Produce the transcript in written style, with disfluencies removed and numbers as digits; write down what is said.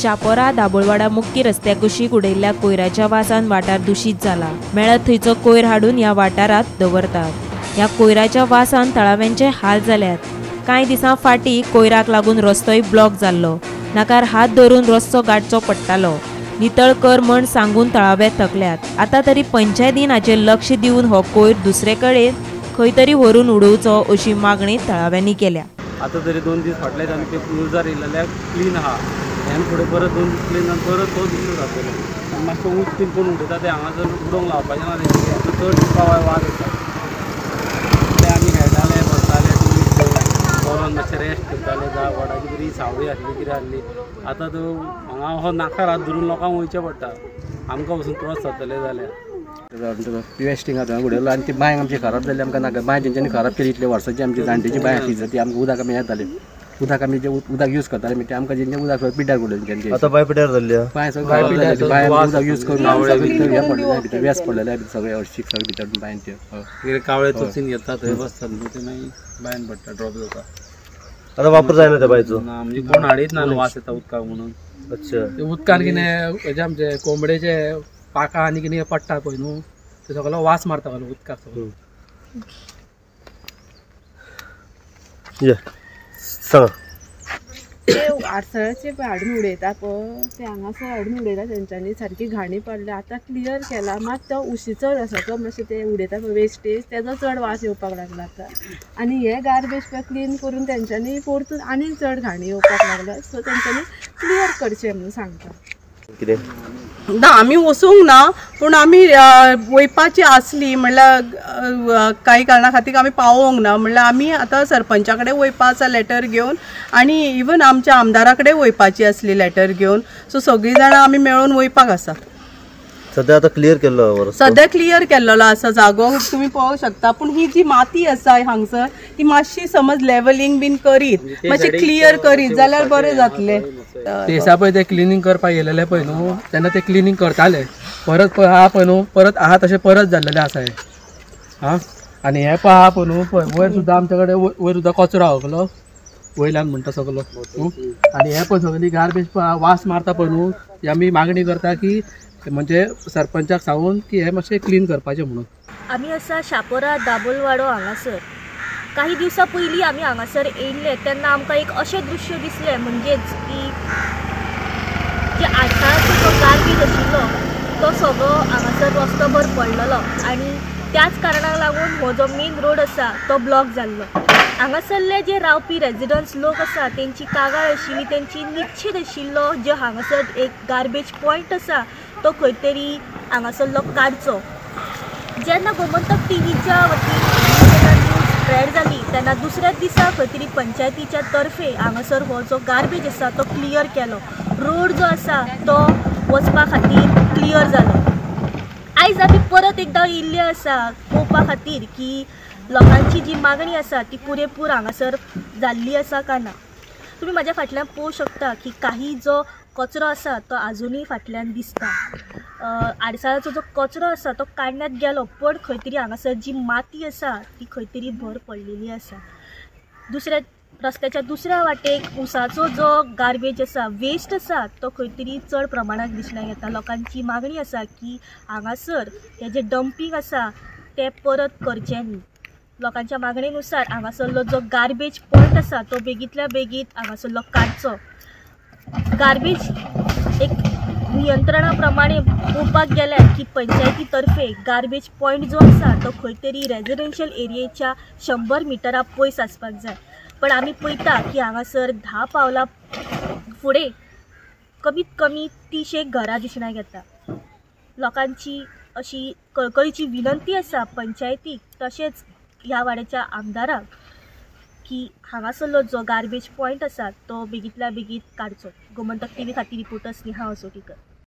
शापोरा दाबोळवाडा मुख्य रस्त्या कुशीक उडयल्ल्या कोयराच्या वासान वाठार दूषित जाला। मेळत थंयचो कोयर हाडून ह्या वाठारात दवरतात। ह्या कोयराच्या वासान तळाव्यांचे हाल जाल्यात। कांय दिसां फाटीं कोयराक लागून रस्तोय ब्लॉक जाल्लो। नाकार हात धरून रस्तो गाठचो पडटालो। नितळ कर म्हण सांगून तळावे थकल्यात। आता तरी पंचायतीन हाचेर लक्ष दिवन हो कोयर दुसरे कडेन खंय तरी व्हरून उडोवचो अशी मागणी तळाव्यांनी केल्या। आता तरी 2 दीस फाटल्यात आनी ते न्यूजार येयलेल्या क्लीन आहा। ह्यान फुडें परत 2 दीस क्लीन जावन परत तो दुसरो जातलो। मातशें उंच क्लीन करून उडयता ते हांगासर उडोवंक लावपाचें ना तेंचे चड पावाय वाज येता। ते आमी खेळटाले बसताले बरोवन मातशें रेस्ट करताले जावं वडाची बरी सावळी आसली कितें आसली। आतां तो हांगा हो नाकार हात धरून लोकांक वयचें पडटा। आमकां वचून क्रॉस जातले जाल्यार वेस्टिंग आतां उडयलो आनी ती बांय आमची खराब जाली। आमकां नाका बांय तेंच्यांनी खराब केली। इतले वर्साची आमची जाणटेची बांय आसली ती आमकां उदक आमी येताले। उदक आमी जे उदक यूज करताले ते आमकां जें उदक पिड्ड्यार पडलें। आतां बांय पिड्ड्यार जाल्ली बांय सगळें बांय उदक यूज करून हे पडलें भितर वेस पडलेले सगळे हरशीक सगळे भितर बांयचे कितें कावळे तोचीन घेता थंय बसतात ते मागीर बांयन पडटा ड्रॉप जाता। आतां वापर जायना त्या बांयचो म्हणजे कोण हाडीत ना वास येता उदकाक म्हणून। अच्छा ते उदकान कितें हेजे आमचे कोंबडेचे पाकां आनी कितें पडटा पळय न्हू ते सगळो वास मारता उदकाक सगळो। सांगा ते आडसळाचे हाडून उडयता पळय ते हांगासर हाडून उडयता तेंच्यांनी सारकी घाणी पडल्या। आतां क्लियर केला मात तो उशीचो आसा तो मातशें ते उडयता पळय वेस्टेज तेजो चड वास येवपाक लागला आतां। आनी हे गार्बेज पळय क्लीन करून तेंच्यांनी परतून आनीक चड घाणी येवपाक लागला। सो तेंच्यांनी क्लियर करचें म्हणून सांगता। कितें ना आमी वचूंक ना पूण आमी वयपाची आसली म्हणल्यार कांय कारणां खातीर आमी पावोंक ना म्हणल्यार आमी आतां सरपंचा कडेन वयपा आसा लेटर घेवन आनी इवन आमच्या आमदारा कडेन वयपाची आसली लेटर घेवन। सो सगळीं जाणां आमी मेळून वयपाक आसा। सद्या आतां क्लियर केल्लो सद्या क्लियर केल्लो आसा जागो तुमी पळोवंक शकता। पूण ही जी माती आसा हांगसर ती मातशी समज लेवलिंग बीन करीत मातशें क्लियर करीत जाल्यार बरें जातलें। ते दिसा पळय ते क्लिनींग करपाक येयलेले पळय न्हू तेन्ना ते क्लिनींग करताले परत आहा पळय न्हू परत आहा तशें परत जाल्लेले आसा हे हां। आनी हे पळय आहा पळय न्हू पळय वयर सुद्दां आमचे कडेन वयर सुद्दां कचरो आसलो वयल्यान म्हणटा सगलो आनी हे पळय सगळी गार्बेज वास मारता पळय न्हू आमी मागणी करता की म्हणजे सरपंचाक सांगून की हे मातशें क्लीन करपाचें म्हणून। आमी आसा शापोरा दाबोळवाडो हांगासर। काही दिवसां पयलीं आमी हांगासर येयल्ले तेन्ना आमकां एक अशें दृश्य दिसलें म्हणजेच की जे आडसाळाचो जो गार्बेज आशिल्लो तो सगळो हांगासर रस्तोभर पडलेलो आनी त्याच कारणाक लागून हो जो मेन रोड आसा तो ब्लॉक जाल्लो। हांगासरले जे रावपी रेजिडंट्स लोक आसा तेंची कागाळ आशिल्ली तेंची निश्चित आशिल्लो जो हांगासर एक गार्बेज पॉयंट आसा तो खंय तरी हांगासरलो काडचो। जेन्ना गोमंतक टीव्हीच्या वतीन स्प्रेड जाली तेन्ना दुसऱ्याच दिसा खंय तरी पंचायतीच्या तर्फे हांगासर हो जो गार्बेज आसा तो क्लियर केलो। रोड जो आसा तो वचपा खातीर क्लियर जालो। आयज आमी परत एकदां येयल्ले आसा पळोवपा खातीर की लोकांची जी मागणी आसा ती पुरेपूर हांगासर जाल्ली आसा काय ना। तुमी म्हाज्या फाटल्यान पळोवंक शकता की काही जो कचरो आसा तो आजुनूय फाटल्यान दिसता। आडसाळाचो जो कचरो आसा तो काडण्यात गेलो पण खंय तरी हांगासर जी माती आसा ती खंय तरी भर पडलेली आसा। दुसऱ्या रस्त्याच्या दुसऱ्या वाटेक उसाचो जो गार्बेज आसा वेस्ट आसा तो खंय तरी चड प्रमाणात दिसल्यार येता। लोकांची मागणी आसा की हांगासर हे जे डंपिंग आसा ते परत करचें न्ही। लोकांच्या मागणेनुसार हांगासरलो जो गार्बेज पॉयंट आसा तो बेगींतल्या बेगीन हांगासरलो काडचो। गार्बेज एक नियंत्रणा प्रमाणे पळोवपाक गेल्यार की पंचायती तर्फे गार्बेज पॉयंट जो आसा तो खंय तरी रेजिडेन्शियल एरियेच्या 100 मिटरा पयस आसपाक जाय। पण आमी पळयता की हांगासर 10 पावलां फुडें कमीत कमी 30 घरां दिसण्याक येता। लोकांची अशी कळकळीची विनंती आसा पंचायतीक तशेंच ह्या वाड्याच्या आमदाराक की हांगासरलो जो गार्बेज पॉयंट आसा तो बेगींतल्या बेगीन काडचो। गोमंतक टीव्ही खातीर रिपोर्टर स्नेहा असोटीकर।